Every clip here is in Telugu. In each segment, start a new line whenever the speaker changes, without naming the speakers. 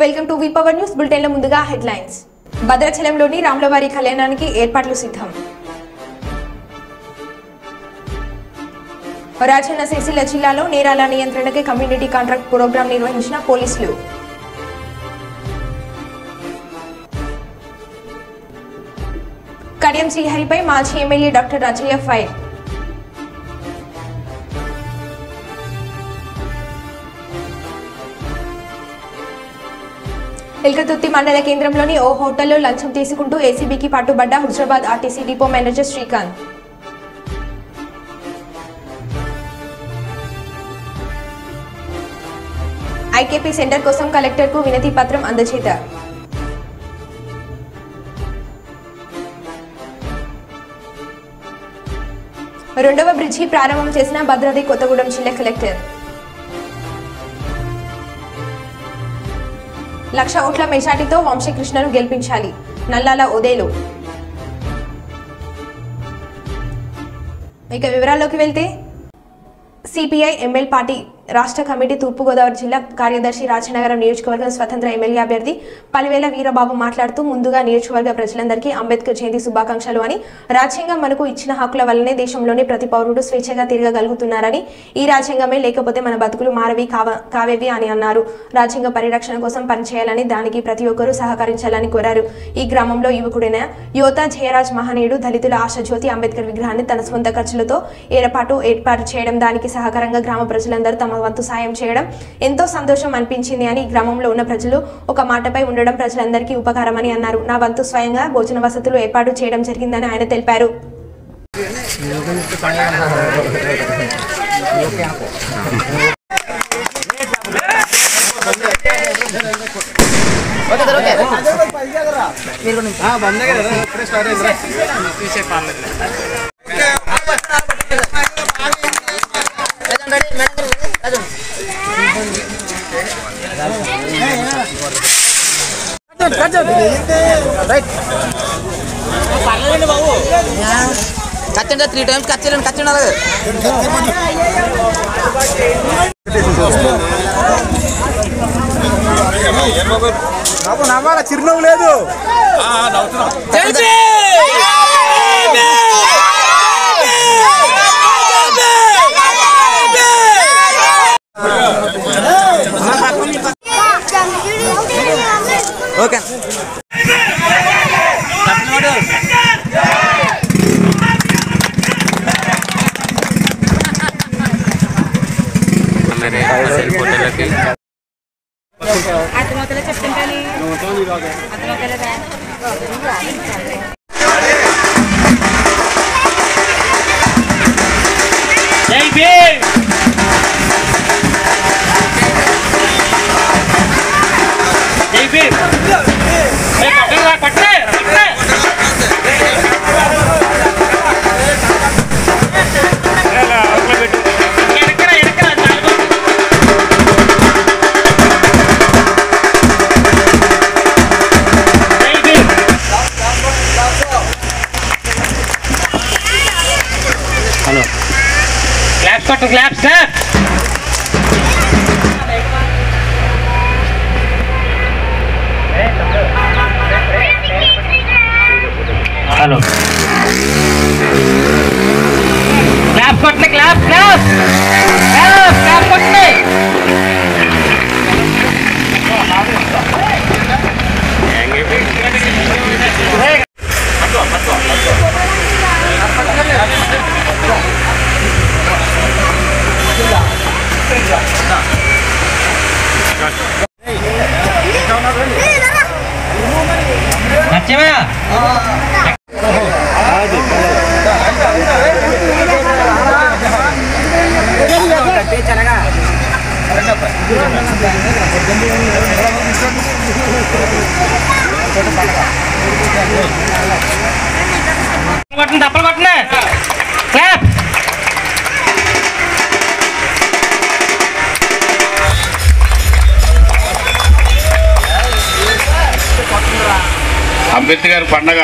Welcome to V power news bulletin లో ముందుగా హెడ్లైన్స్. భద్రాచలంలోని రాములవారి కళ్యాణానికి ఏర్పాట్లు సిద్ధం. రాజన్న సిరిసిల్ల జిల్లాలో నేరాల నియంత్రణకి కమ్యూనిటీ కాంట్రాక్ట్ ప్రోగ్రాం నిర్వహించిన పోలీసులు. కడియం శ్రీహరిపై మాజీ MLA doctor Rajaiah fire. Elkathurthi మండల కేంద్రంలోని ఓ హోటల్లో లంచం తీసుకుంటూ ఏసీబీకి పట్టుబడ్డ Huzurabad RTC depot manager Srikanth. IKP centre కోసం కలెక్టర్కు వినతి పత్రం అందజేత. రెండవ బ్రిడ్జి ప్రారంభం చేసిన భద్రాద్రి కొత్తగూడెం జిల్లా కలెక్టర్. 1,00,000 ఓట్ల మెజార్టీతో వంశీకృష్ణను గెలిపించాలి, నల్లాల ఉదయలు. ఇక వివరాల్లోకి వెళ్తే సిపిఐ ఎంఎల్ పార్టీ రాష్ట్ర కమిటీ తూర్పుగోదావరి జిల్లా కార్యదర్శి రాజనగరం నియోజకవర్గం స్వతంత్ర ఎమ్మెల్యే అభ్యర్థి పలివేల వీరబాబు మాట్లాడుతూ ముందుగా నియోజకవర్గ ప్రజలందరికీ అంబేద్కర్ జయంతి శుభాకాంక్షలు అని, రాజ్యాంగం మనకు ఇచ్చిన హక్కుల వల్లనే దేశంలోని ప్రతి పౌరుడు స్వేచ్ఛగా తిరగగలుగుతున్నారని, ఈ రాజ్యాంగమే లేకపోతే మన బతుకులు మారవి కావేవి అని అన్నారు. రాజ్యాంగ పరిరక్షణ కోసం పనిచేయాలని, దానికి ప్రతి ఒక్కరూ సహకరించాలని కోరారు. ఈ గ్రామంలో యువకుడైన యువత జయరాజ్ మహనీయుడు దళితుల ఆశాజ్యోతి అంబేద్కర్ విగ్రహాన్ని తన సొంత ఖర్చులతో ఏర్పాటు చేయడం, దానికి సహకారంగా గ్రామ ప్రజలందరూ తమ వంతు సాయం చేయడం ఎంతో సంతోషం అనిపించింది అని, గ్రామంలో ఉన్న ప్రజలు ఒక మాటపై ఉండడం ప్రజలందరికీ ఉపకారమని అన్నారు. నా వంతు స్వయంగా భోజన వసతులు ఏర్పాటు చేయడం జరిగిందని ఆయన తెలిపారు.
కచ్చండి 3 times కచ్చండి అలాగే
నవ్వాల చిరునవ్వు లేదు.
Okay
Claps. Hello. Claps kottne. Claps kottne. నచ్చమా తప్పలు కొట్టిన క్లాప్.
అంబేద్కర్ పండగ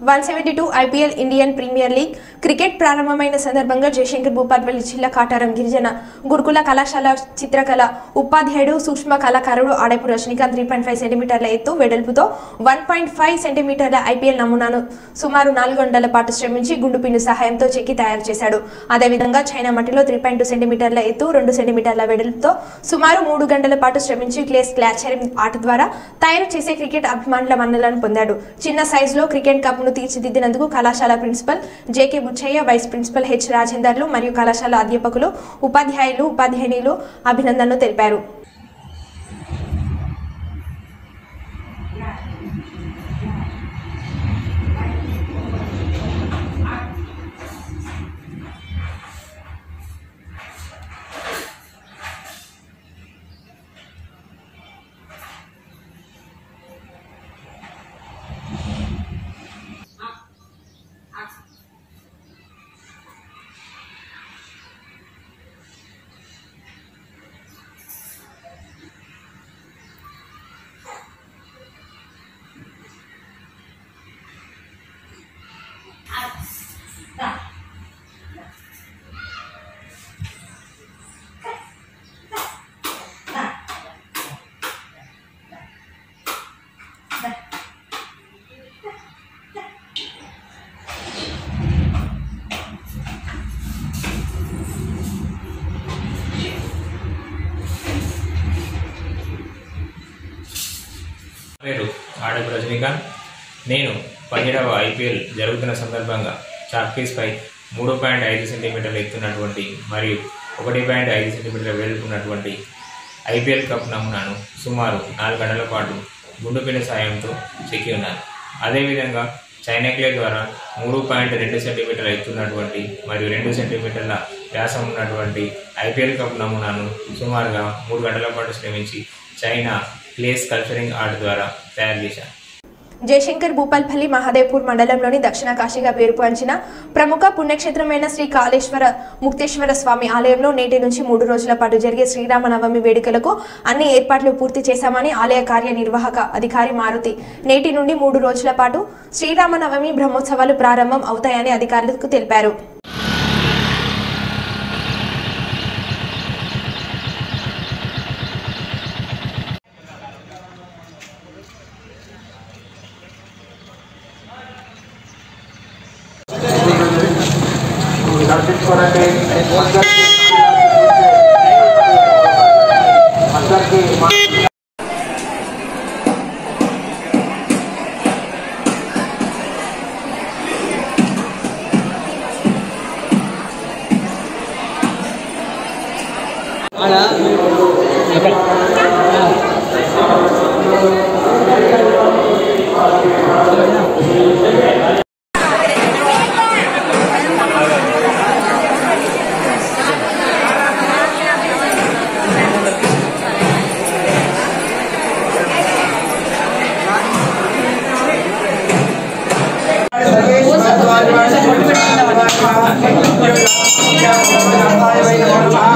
172 IPL Indian Premier League cricket ప్రారంభమైన సందర్భంగా జయశంకర్ భూపాల్పల్లి జిల్లా కాటారం గిరిజన గురుకుల కళాశాల చిత్రకళ ఉపాధ్యాయుడు సూక్ష్మ కళాకారుడు ఆడేపు రజనీకాంత్ 3.5 సెంటీమీటర్ల ఎత్తు వెడల్పుతో 1.5 సెంటీమీటర్ల IPL నమూనాను సుమారు 4 గంటల పాటు శ్రమించి గుండు పిన్ను సహాయంతో చెక్కి తయారు చేశాడు. అదేవిధంగా చైనా మట్టిలో 3.2 సెంటీమీటర్ల ఎత్తు 2 సెంటీమీటర్ల వెడల్పుతో సుమారు 3 గంటల పాటు శ్రమించి క్లాచరింగ్ ఆట ద్వారా తయారు చేసే క్రికెట్ అభిమానుల మన్ననలను పొందాడు. చిన్న సైజులో క్రికెట్ కప్ను తీర్చిదిద్దినందుకు కళాశాల principal JK Buchaiah, vice principal H రాజేందర్లు మరియు కళాశాల అధ్యాపకులు, ఉపాధ్యాయులు, ఉపాధ్యాయునిలు అభినందనలు తెలిపారు.
పేరు ఆడపు రజనీకాంత్. నేను 17వ IPL జరుగుతున్న సందర్భంగా చాక్పీస్పై 3.5 సెంటీమీటర్లు ఎత్తున్నటువంటి మరియు 1.5 సెంటీమీటర్ల వెలుపున్నటువంటి IPL కప్ నమూనాను సుమారు 4 గంటల పాటు గుండు పిన్ను సాయంతో చెక్కి ఉన్నాను. అదేవిధంగా చైనా క్లే ద్వారా 3.2 సెంటీమీటర్ల ఎత్తున్నటువంటి మరియు 2 సెంటీమీటర్ల వ్యాసం ఉన్నటువంటి IPL కప్ నమూనాను సుమారుగా 3 గంటల పాటు శ్రమించి చైనా క్లే స్కల్ప్చరింగ్ ఆర్ట్ ద్వారా తయారు చేశాను.
జయశంకర్ భూపాల్పల్లి మహాదేవ్పూర్ మండలంలోని దక్షిణ కాశీగా పేరుపొందిన ప్రముఖ పుణ్యక్షేత్రమైన శ్రీ కాళేశ్వర ముక్తేశ్వర స్వామి ఆలయంలో నేటి నుంచి 3 రోజుల పాటు జరిగే శ్రీరామనవమి వేడుకలకు అన్ని ఏర్పాట్లు పూర్తి చేశామని ఆలయ కార్యనిర్వాహక అధికారి మారుతి నేటి నుండి 3 రోజుల పాటు శ్రీరామనవమి బ్రహ్మోత్సవాలు ప్రారంభం అవుతాయని అధికారులకు తెలిపారు.
Namaha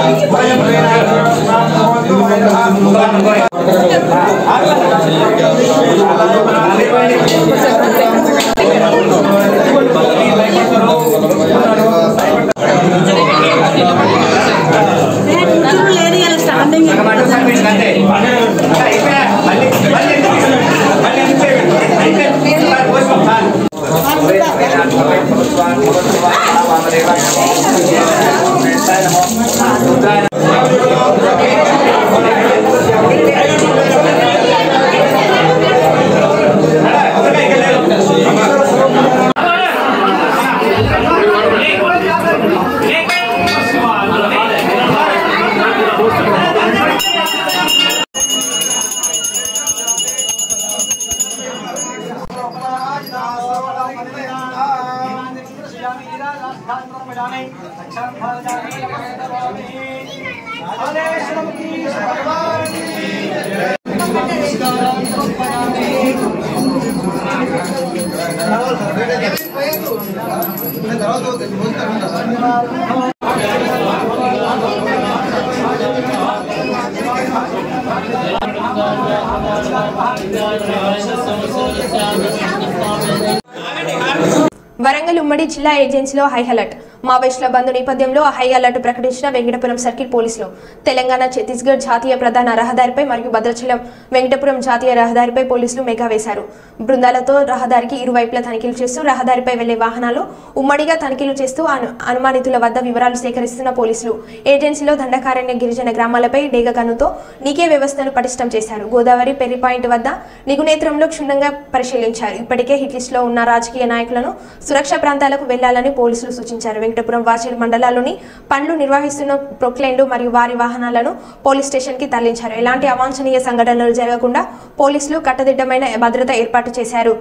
వరంగల్ ఉమ్మడి జిల్లా ఏజెన్సీలో హై అలర్ట్. మావోయిస్టుల బంద్ నేపథ్యంలో హై అలర్ట్ ప్రకటించిన వెంకటపురం సర్కిల్ పోలీసులు. తెలంగాణ ఛత్తీస్గఢ్ జాతీయ ప్రధాన రహదారిపై మరియు భద్రాచలం వెంకటపురం జాతీయ రహదారిపై పోలీసులు మెగా వేశారు. బృందాలతో రహదారికి ఇరువైపులా తనిఖీలు చేస్తూ రహదారిపై వెళ్లే వాహనాలు ఉమ్మడిగా తనిఖీలు చేస్తూ అనుమానితుల వద్ద వివరాలు సేకరిస్తున్న పోలీసులు ఏజెన్సీలో దండకారణ్య గిరిజన గ్రామాలపై డేగ గన్నుతో నీకే వ్యవస్థను పటిష్టం చేశారు. గోదావరి పెర్రి పాయింట్ వద్ద నిగునేత్రంలో క్షుణ్ణంగా పరిశీలించారు. ఇప్పటికే హిట్ లిస్ట్ లో ఉన్న రాజకీయ నాయకులను సురక్షా ప్రాంతాలకు వెళ్లాలని పోలీసులు సూచించారు. వెంకటపురం వాచేరు మండలాల్లోని పనులు నిర్వహిస్తున్న ప్రొక్లైన్లు మరియు వారి వాహనాలను పోలీస్ స్టేషన్ కి తరలించారు. ఎలాంటి అవాంఛనీయ సంఘటనలు జరగకుండా పోలీసులు కట్టుదిట్టమైన భద్రత ఏర్పాటు చేశారు.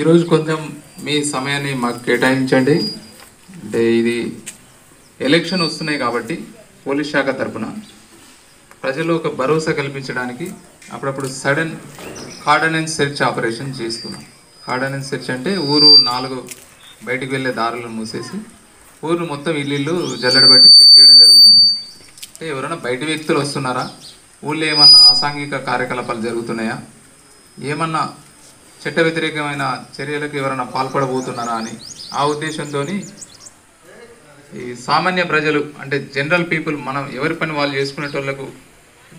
ఈరోజు కొంచెం మీ సమయాన్ని మాకు కేటాయించండి. అంటే ఇది ఎలక్షన్ వస్తున్నాయి కాబట్టి పోలీస్ శాఖ తరఫున ప్రజలు ఒక భరోసా కల్పించడానికి అప్పుడప్పుడు సడన్ కార్డనెన్స్ సెర్చ్ ఆపరేషన్ చేస్తున్నాం. కార్డనెన్స్ సెర్చ్ అంటే ఊరు 4 బయటికి వెళ్ళే దారులను మూసేసి ఊరు మొత్తం ఇల్లు జల్లెడబట్టి చెక్ చేయడం జరుగుతుంది. అంటే ఎవరైనా బయట వ్యక్తులు వస్తున్నారా, ఊళ్ళో ఏమన్నా అసాంఘిక కార్యకలాపాలు జరుగుతున్నాయా, ఏమన్నా చట్ట వ్యతిరేకమైన చర్యలకు ఎవరైనా పాల్పడబోతున్నారా అని ఆ ఉద్దేశంతో ఈ సామాన్య ప్రజలు అంటే జనరల్ పీపుల్ మనం ఎవరి పని వాళ్ళు చేసుకునేటోళ్లకు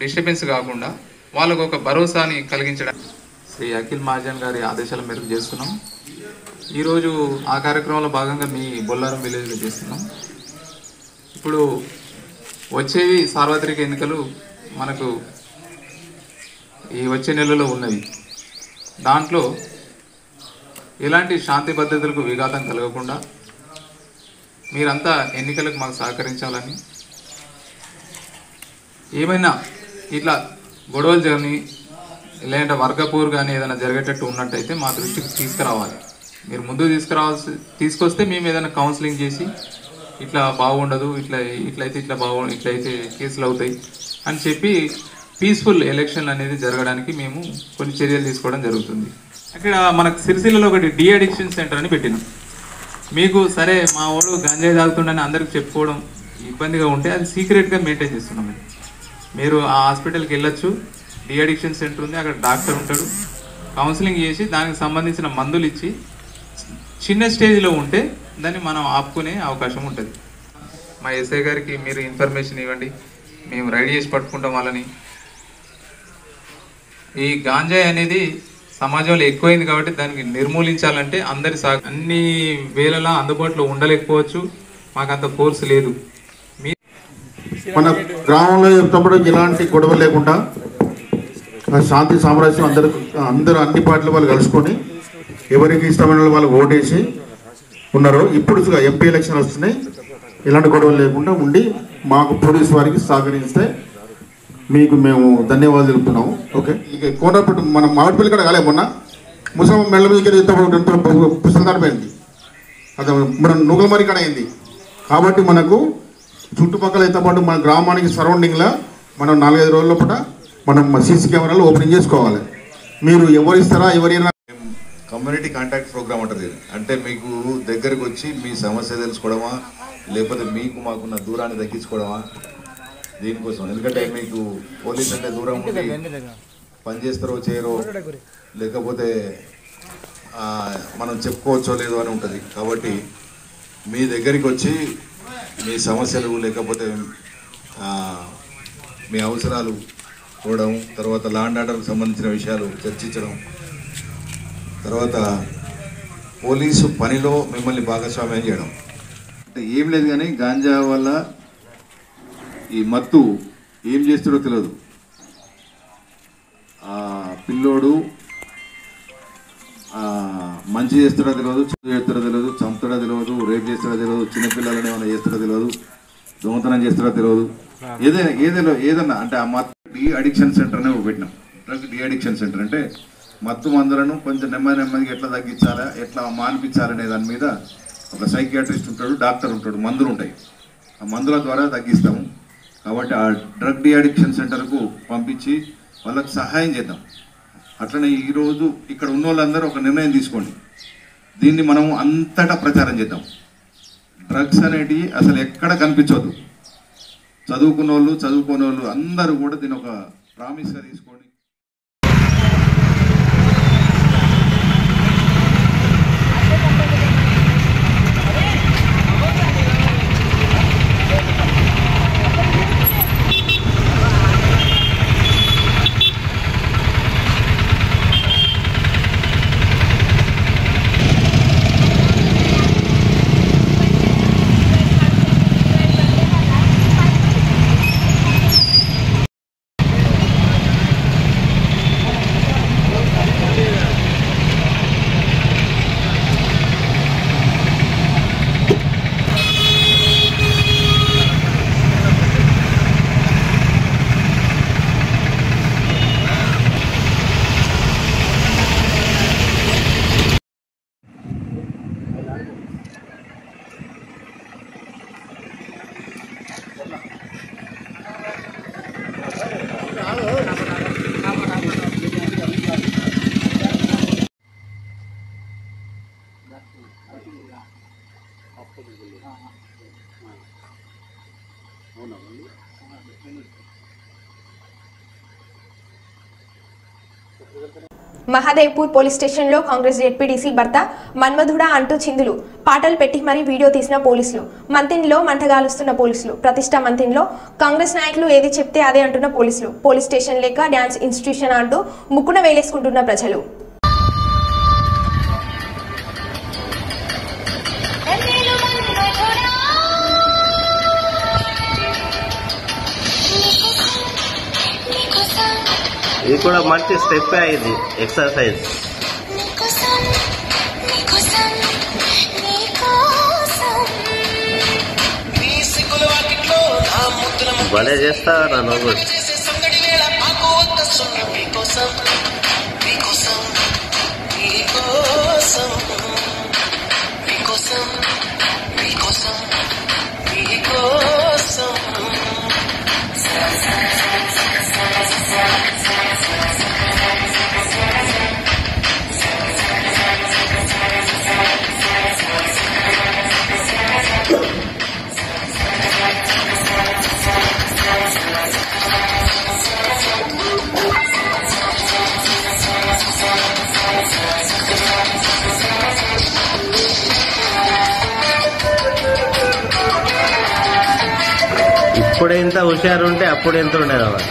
డిస్టర్బెన్స్ కాకుండా వాళ్ళకు ఒక భరోసాని కలిగించడానికి శ్రీ అఖిల్ మహాజన్ గారి ఆదేశాల మేరకు చేస్తున్నాం. ఈరోజు ఆ కార్యక్రమంలో భాగంగా మీ బొల్లారం విలేజ్లో చేస్తున్నాం. ఇప్పుడు వచ్చేవి సార్వత్రిక ఎన్నికలు మనకు ఈ వచ్చే నెలలో ఉన్నవి. దాంట్లో ఎలాంటి శాంతి భద్రతలకు విఘాతం కలగకుండా మీరంతా ఎన్నికలకు మాకు సహకరించాలని, ఏమైనా ఇట్లా గొడవలు జరిగి లేదంటే వర్గపూర్ కానీ ఏదైనా జరిగేటట్టు ఉన్నట్టయితే మా దృష్టికి తీసుకురావాలి. మీరు ముందు తీసుకొస్తే మేము ఏదైనా కౌన్సిలింగ్ చేసి ఇట్లా బాగుండదు, ఇట్లయితే కేసులు అవుతాయి అని చెప్పి పీస్ఫుల్ ఎలక్షన్ అనేది జరగడానికి మేము కొన్ని చర్యలు తీసుకోవడం జరుగుతుంది. అక్కడ మనకు సిరిసిల్లలో ఒకటి డి అడిక్షన్ సెంటర్ అని పెట్టినాం. మీకు సరే మా వాడు గంజాయి తాగుతుండని అందరికి చెప్పుకోవడం ఇబ్బందిగా ఉంటే అది సీక్రెట్గా మెయింటైన్ చేస్తున్నాం. మీరు ఆ హాస్పిటల్కి వెళ్ళొచ్చు, డి అడిక్షన్ సెంటర్ ఉంది, అక్కడ డాక్టర్ ఉంటాడు, కౌన్సిలింగ్ చేసి దానికి సంబంధించిన మందులు ఇచ్చి చిన్న స్టేజ్లో ఉంటే దాన్ని మనం ఆపుకునే అవకాశం ఉంటుంది. మా ఎస్ఐ గారికి మీరు ఇన్ఫర్మేషన్ ఇవ్వండి, మేము రెడీ చేసి పట్టుకుంటాం వాళ్ళని. ఈ గాంజాయి అనేది సమాజంలో ఎక్కువైంది కాబట్టి దానికి నిర్మూలించాలంటే అందరి అన్ని వేళలా అందుబాటులో ఉండలేకపోవచ్చు. మాకంత ఫోర్స్ లేదు.
మన గ్రామంలో చెప్తున్నప్పుడు ఎలాంటి గొడవ లేకుండా శాంతి సామరస్యం అందరూ అన్ని పార్టీల వాళ్ళు కలుసుకొని ఎవరికి ఇష్టమైన వాళ్ళు ఓటేసి ఉన్నారు. ఇప్పుడు ఎంపీ ఎలక్షన్ వస్తున్నాయి, ఎలాంటి గొడవలు లేకుండా ఉండి మాకు పోలీసు వారికి సహకరిస్తే మీకు మేము ధన్యవాదాలు తెలుపుతున్నాము. ఓకే, ఇక కోనపేట మనం మామిడిపల్లి కూడా కాలే మొన్న ముసలి మెల్ల మీద పుస్తకం దాటిపోయింది, అది మన నూకలమరి కాడ అయింది. కాబట్టి మనకు చుట్టుపక్కల అయితే పాటు మన గ్రామానికి సరౌండింగ్లో మనం 4-5 రోజుల పూట మనం సీసీ కెమెరాలు ఓపెనింగ్ చేసుకోవాలి. మీరు ఎవరిస్తారా ఎవరైనా
కమ్యూనిటీ కాంటాక్ట్ ప్రోగ్రామ్ ఉంటుంది. అంటే మీకు దగ్గరకు వచ్చి మీ సమస్య తెలుసుకోవడమా, లేకపోతే మీకు మాకున్న దూరాన్ని తగ్గించుకోవడమా, దీనికోసం. ఎందుకంటే మీకు పోలీస్ అంటే దూరం ఉండి పనిచేస్తారో చేయరో, లేకపోతే మనం చెప్పుకోవచ్చో లేదో అని ఉంటుంది. కాబట్టి మీ దగ్గరికి వచ్చి మీ సమస్యలు లేకపోతే మీ అవసరాలు చూడడం, తర్వాత లా అండ్ ఆర్డర్కి సంబంధించిన విషయాలు చర్చించడం, తర్వాత పోలీసు పనిలో మిమ్మల్ని భాగస్వామ్యం చేయడం. అంటే ఏం లేదు కానీ గాంజా వల్ల ఈ మత్తు ఏం చేస్తాడో తెలియదు. పిల్లోడు మంచి చేస్తాడో తెలియదు, చెడు చేస్తాడో తెలియదు, చంపుతాడో తెలియదు, రేప్ చేస్తాడో తెలియదు, చిన్నపిల్లలని ఏమైనా చేస్తాడో తెలియదు, దొంగతనం చేస్తాడో తెలియదు. ఏదైనా అంటే ఆ మత్తు డి అడిక్షన్ సెంటర్ అనే పెట్టినాం. డ్రగ్ డి అడిక్షన్ సెంటర్ అంటే మత్తు మందులను కొంచెం నెమ్మదిగా ఎట్లా తగ్గించాలా, ఎట్లా మానిపించాలనే దాని మీద ఒక సైకియాట్రిస్ట్ ఉంటాడు, డాక్టర్ ఉంటాడు, మందులు ఉంటాయి. ఆ మందుల ద్వారా తగ్గిస్తాము. కాబట్టి ఆ డ్రగ్ డి అడిక్షన్ సెంటర్కు పంపించి వాళ్ళకి సహాయం చేద్దాం. అట్లనే ఈరోజు ఇక్కడ ఉన్న వాళ్ళందరూ ఒక నిర్ణయం తీసుకోండి, దీన్ని మనం అంతటా ప్రచారం చేద్దాం. డ్రగ్స్ అనేటివి అసలు ఎక్కడ కనిపించవద్దు. చదువుకున్న వాళ్ళు చదువుకోని వాళ్ళు అందరూ కూడా దీన్ని ఒక ప్రామిస్గా తీసుకోండి.
మహాదేవ్పూర్ పోలీస్ స్టేషన్లో కాంగ్రెస్ జెడ్పీటీసీ భర్త మన్మధుడా అంటూ చిందులు పాటలు పెట్టి మరీ వీడియో తీసిన పోలీసులు. మంతిన్లో మంటగాలుస్తున్న పోలీసులు. ప్రతిష్ట మంతిన్లో కాంగ్రెస్ నాయకులు ఏది చెప్తే అదే అంటున్న పోలీసులు. పోలీస్ స్టేషన్ లేక డ్యాన్స్ ఇన్స్టిట్యూషన్ అంటూ ముక్కున వేలేసుకుంటున్న ప్రజలు.
ఇది కూడా మంచి స్టెప్ అయింది, ఎక్సర్సైజ్. భలే చేస్తావా నా నువ్వు. ఇప్పుడు ఎంత హుషారు ఉంటే అప్పుడు ఎంత ఉండేది.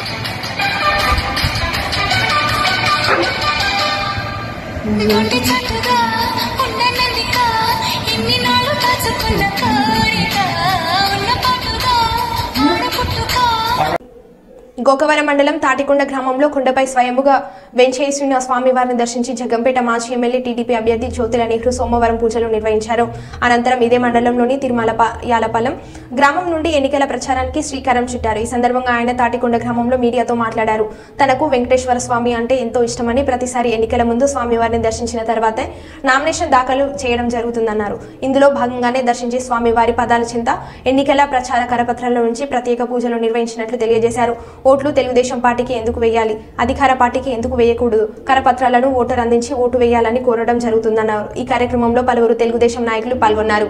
గోకవరం మండలం తాటికొండ గ్రామంలో కొండపై స్వయంగా వెంచేసిన స్వామివారిని దర్శించి జగంపేట మాజీ ఎమ్మెల్యే టీడీపీ అభ్యర్థి జ్యోతిల నెహ్రూ సోమవారం పూజలు నిర్వహించారు. అనంతరం ఇదే మండలంలోని తిరుమలయాలపాలెం గ్రామం నుండి ఎన్నికల ప్రచారానికి శ్రీకారం చుట్టారు. ఈ సందర్భంగా ఆయన తాటికొండ గ్రామంలో మీడియాతో మాట్లాడారు. తనకు వెంకటేశ్వర స్వామి అంటే ఎంతో ఇష్టమని, ప్రతిసారి ఎన్నికల ముందు స్వామివారిని దర్శించిన తర్వాతే నామినేషన్ దాఖలు చేయడం జరుగుతుందన్నారు. ఇందులో భాగంగానే దర్శించి స్వామివారి పదాల చింత ఎన్నికల ప్రచార కరపత్రాల నుంచి ప్రత్యేక పూజలు నిర్వహించినట్లు తెలియజేశారు. ఓట్లు తెలుగుదేశం పార్టీకి ఎందుకు వేయాలి, అధికార పార్టీకి ఎందుకు వేయకూడదు, కరపత్రాలను ఓటర్ అందించి ఓటు వేయాలని కోరడం జరుగుతుందన్నారు. ఈ కార్యక్రమంలో పలువురు తెలుగుదేశం నాయకులు పాల్గొన్నారు.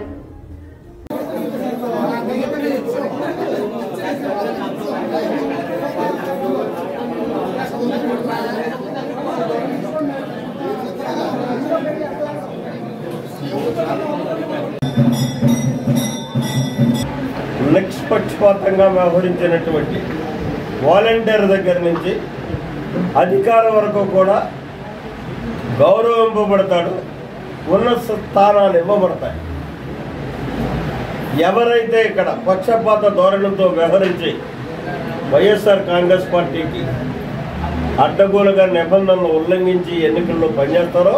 నిష్పక్షపాతంగా వ్యవహరించినటువంటి వాలంటీర్ దగ్గర నుంచి అధికారం వరకు కూడా గౌరవింపబడతాడు, ఉన్నత స్థానాలు ఇవ్వబడతాయి. ఎవరైతే ఇక్కడ పక్షపాత ధోరణితో వ్యవహరించి వైఎస్ఆర్ కాంగ్రెస్ పార్టీకి అడ్డగోలుగా నిబంధనలు ఉల్లంఘించి ఎన్నికల్లో పనిచేస్తారో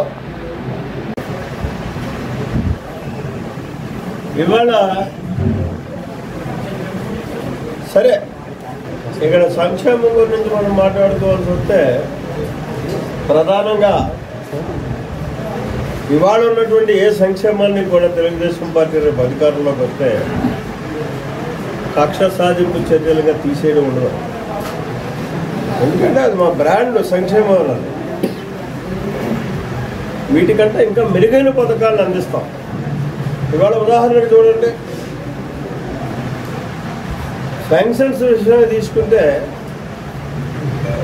ఇవాళ సరే ఇక్కడ సంక్షేమం గురించి మనం మాట్లాడుకోవాల్సి వస్తే ప్రధానంగా ఇవాళ ఉన్నటువంటి ఏ సంక్షేమాన్ని కూడా తెలుగుదేశం పార్టీ రేపు అధికారంలోకి వస్తే కక్ష సాధింపు చర్యలుగా తీసేయడం ఉండదు. ఎందుకంటే అది మా బ్రాండ్ సంక్షేమం అన్నది. వీటికంటే ఇంకా మెరుగైన పథకాలను అందిస్తాం. ఇవాళ ఉదాహరణకు చూడండి, శాంక్షన్స్ విషయాన్ని తీసుకుంటే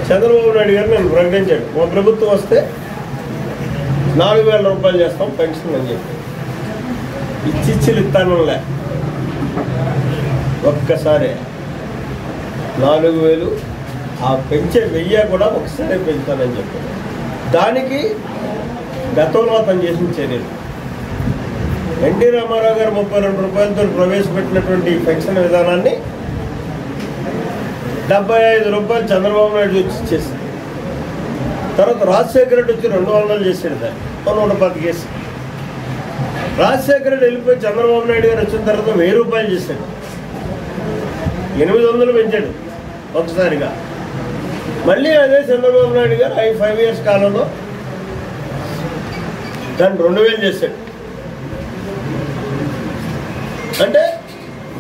చంద్రబాబు నాయుడు గారు నేను ప్రకటించాడు, మా ప్రభుత్వం వస్తే 4,000 రూపాయలు చేస్తాం పెన్షన్ అని చెప్పి. ఇచ్చిచ్చులు ఇస్తానులే, ఒక్కసారి 4,000 ఆ పెంచే 1000 కూడా ఒకసారి పెంచుతానని చెప్పాడు. దానికి గతంలో అతను చేసిన చర్యలు ఎన్టీ రామారావు గారు 32 రూపాయలతో ప్రవేశపెట్టినటువంటి పెన్షన్ విధానాన్ని 75 రూపాయలు చంద్రబాబు నాయుడు వచ్చి ఇచ్చేసాడు. తర్వాత రాజశేఖర రెడ్డి వచ్చి 200 చేసాడు, దాన్ని 110 కేసు. రాజశేఖర రెడ్డి వెళ్ళిపోయి చంద్రబాబు నాయుడు గారు వచ్చిన తర్వాత 1000 రూపాయలు చేశాడు, 800 పెంచాడు ఒకసారిగా. మళ్ళీ అదే చంద్రబాబు నాయుడు గారు 5 ఇయర్స్ కాలంలో దాన్ని 2000 చేశాడు. అంటే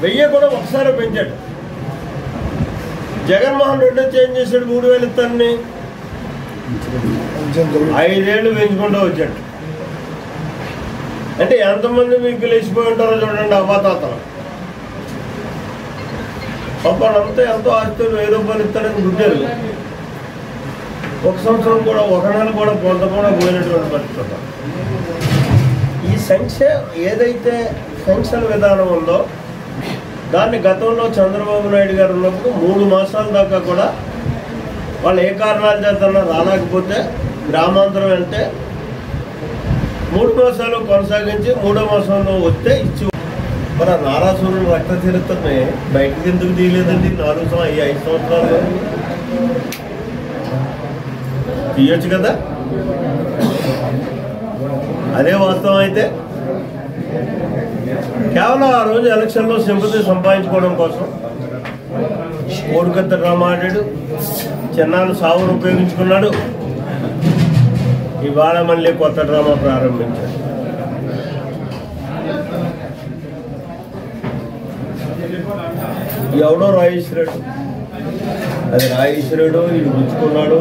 1000 కూడా ఒకసారి పెంచాడు. జగన్మోహన్ రెడ్డి చేంజ్ చేశాడు, 3,000 ఇస్తానని 5 ఏళ్ళు పెంచుకుంటూ వచ్చాడు. అంటే ఎంతమంది మీకు లేచిపోయి ఉంటారో చూడండి అవ్వాతాతలు. పాపంతా ఎంతో ఆస్తి 1000 రూపాయలు ఇస్తాడని గుడ్డారు. ఒక సంవత్సరం కూడా, ఒక నెల కూడా కొంత కూడా పోయినటువంటి పరిస్థితి. ఈ ఏదైతే పెన్షన్ విధానం ఉందో దాన్ని గతంలో చంద్రబాబు నాయుడు గారు ఉన్నప్పుడు 3 మాసాల దాకా కూడా వాళ్ళు ఏ కారణాల చేత రాలేకపోతే గ్రామాంతరం వెళ్తే 3 మాసాలు కొనసాగించి 3వ మాసంలో వస్తే ఇచ్చి. మరి నారాసురుడు రక్త తీరుతున్నాయి బయటకు ఎందుకు తీయలేదండి? 5 సంవత్సరాలు తీయొచ్చు కదా. అదే వాస్తవం అయితే కేవలం ఆ రోజు ఎలక్షన్లో సింపతి సంపాదించుకోవడం కోసం కోడికత్త డ్రామా ఆడాడు, చిన్నాను సావును ఉపయోగించుకున్నాడు. ఇవాళ మళ్ళీ కొత్త డ్రామా ప్రారంభించాడు. ఎవడో రాయిశ్వరుడు, అది రాయిశ్వరుడు ఇది గుచ్చుకున్నాడు,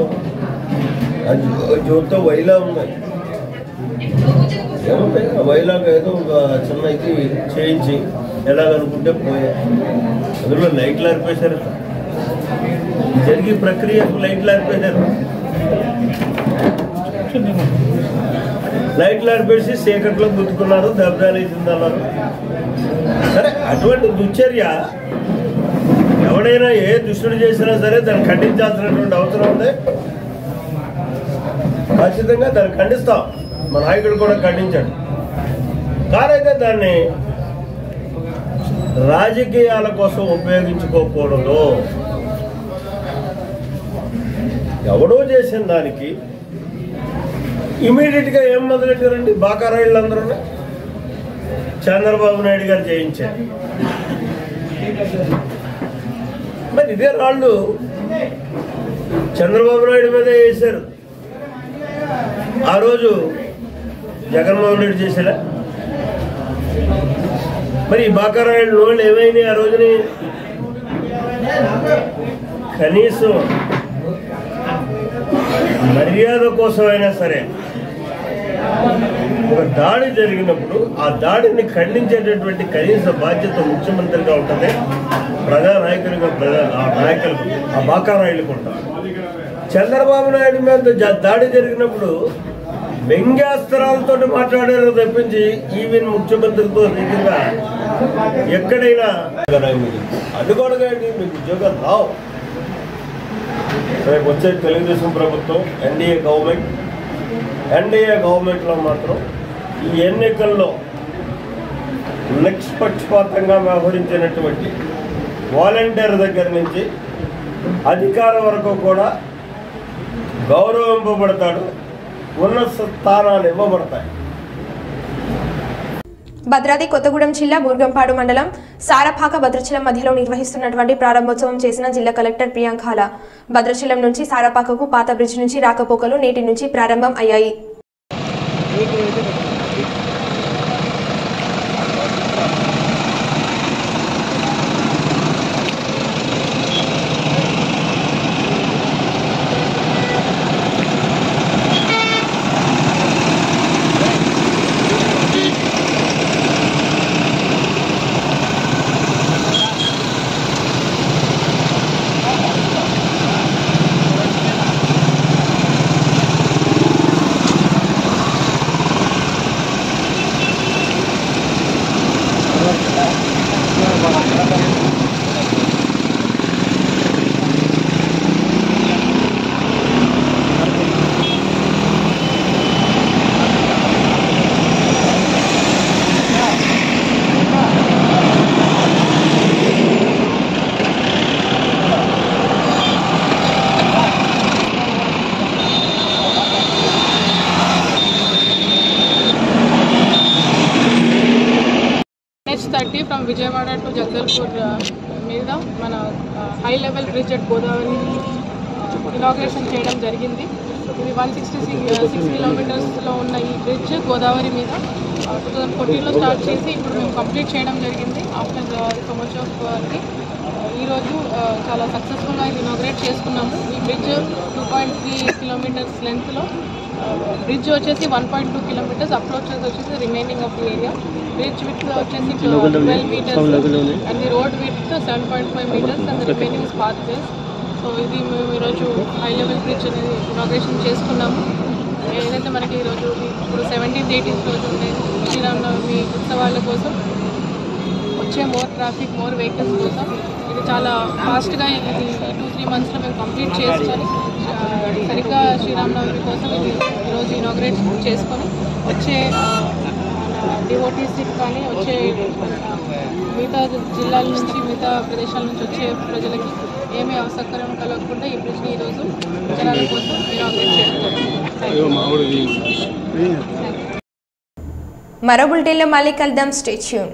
అది జ్యోతితో వైలా ఉన్నాయి. ఏముంటాయి వైలాగా ఏదో ఒక చిన్న ఇది చేయించి ఎలాగనుకుంటే పోయా. అందులో లైట్లు ఆరిపేశారు. జరిగే ప్రక్రియ లైట్లు ఆరిపేశారు. లైట్లు ఆరిపేసి చీకట్లో గుర్తుకున్నారు, దెబ్బతాలేసిందన్నారు. సరే, అటువంటి దుశ్చర్య ఎవడైనా ఏ దుష్టుడు చేసినా సరే దాన్ని ఖండించాల్సినటువంటి అవసరం ఉంది. ఖచ్చితంగా దాన్ని ఖండిస్తాం. మా నాయకుడు కూడా ఖండించాడు. కానైతే దాన్ని రాజకీయాల కోసం ఉపయోగించుకోకూడదు. ఎవడో చేసిన దానికి ఇమీడియట్గా ఏం మొదలెట్టారండి? బాకారాయిళ్ళందరూ చంద్రబాబు నాయుడు గారు చేయించారు. మరి ఇదే రాళ్ళు చంద్రబాబు నాయుడు మీదే వేశారు. ఆ రోజు జగన్మోహన్ రెడ్డి చేశారా? మరి ఈ బాకారాయిళ్ళ నోళ్ళు ఏమైనాయి ఆ రోజుని? కనీసం మర్యాద కోసమైనా సరే ఒక దాడి జరిగినప్పుడు ఆ దాడిని ఖండించేటటువంటి కనీస బాధ్యత ముఖ్యమంత్రిగా ఉంటుంది, ప్రజానాయకులుగా నాయకులకు ఆ బాకారాయిలకు ఉంటారు. చంద్రబాబు నాయుడు మీద దాడి జరిగినప్పుడు వ్యంగ్యాస్త్రాలతో మాట్లాడారు తప్పించి ఈవెన్ ముఖ్యమంత్రితో రీతిగా ఎక్కడైనా అడ్డుకోవడానికి మీకు ఉద్యోగాలు రావు. రేపు వచ్చే తెలుగుదేశం ప్రభుత్వం ఎన్డీఏ గవర్నమెంట్లో మాత్రం ఈ ఎన్నికల్లో నిష్పక్షపాతంగా వ్యవహరించినటువంటి వాలంటీర్ దగ్గర నుంచి అధికారం వరకు కూడా గౌరవింపబడతాడు, ఉన్నత స్థానాలు ఇవ్వబడతాయి.
భద్రాద్రి కొత్తగూడెం జిల్లా బూర్గంపాడు మండలం సారపాక భద్రాచలం మధ్యలో నిర్వహిస్తున్నటువంటి ప్రారంభోత్సవం చేసిన జిల్లా కలెక్టర్ ప్రియాంకాల. భద్రాచలం నుంచి సారపాకకు పాత బ్రిడ్జ్ నుంచి రాకపోకలు నేటి నుంచి ప్రారంభం అయ్యాయి.
ఫ్రమ్ విజయవాడ టు జగదల్పూర్ మీద మన high level bridge at Godavari inauguration చేయడం జరిగింది. ఇది 166 కిలోమీటర్స్లో ఉన్న ఈ బ్రిడ్జ్ గోదావరి మీద 2014లో స్టార్ట్ చేసి ఇప్పుడు మేము కంప్లీట్ చేయడం జరిగింది. After so much of work ఈరోజు చాలా సక్సెస్ఫుల్గా ఇనాగ్రేట్ చేసుకున్నాము. ఈ బ్రిడ్జ్ 2.3 కిలోమీటర్స్ లెంత్లో, బ్రిడ్జ్ వచ్చేసి 1.2 కిలోమీటర్స్, అప్రోచ్ వచ్చేసి remaining of the area. Bridge with వచ్చేసి 12 metres and the road with 7.5 metres and remaining pathways. So ఇది మేము ఈరోజు హై లెవెల్ బ్రిడ్జ్ అనేది ఇనాగ్రేషన్ చేసుకున్నాము. ఏదైతే మనకి ఈరోజు ఇప్పుడు 17th 18th రోజు ఉన్నాయి శ్రీరామనవమి ఉత్సవాల కోసం వచ్చే మోర్ ట్రాఫిక్, మోర్ వెహికల్స్ కోసం ఇది చాలా ఫాస్ట్గా ఇది 2-3 మంత్స్లో మేము కంప్లీట్ చేసుకొని సరిగ్గా శ్రీరామనవమి కోసం ఇది ఈరోజు ఇనాగ్రేట్ చేసుకొని వచ్చే డివోటీస్కి కానీ వచ్చే మిగతా జిల్లాల నుంచి మిగతా ప్రదేశాల నుంచి వచ్చే ప్రజలకి ఏమీ అసౌకర్యం కలగకుండా ఈ బ్రిడ్జ్ని ఈరోజు జనాల కోసం ఇనాగ్రేట్ చేయడం.
మరో బులెటిన్లో మళ్ళీ కలుద్దాం. Stay tune.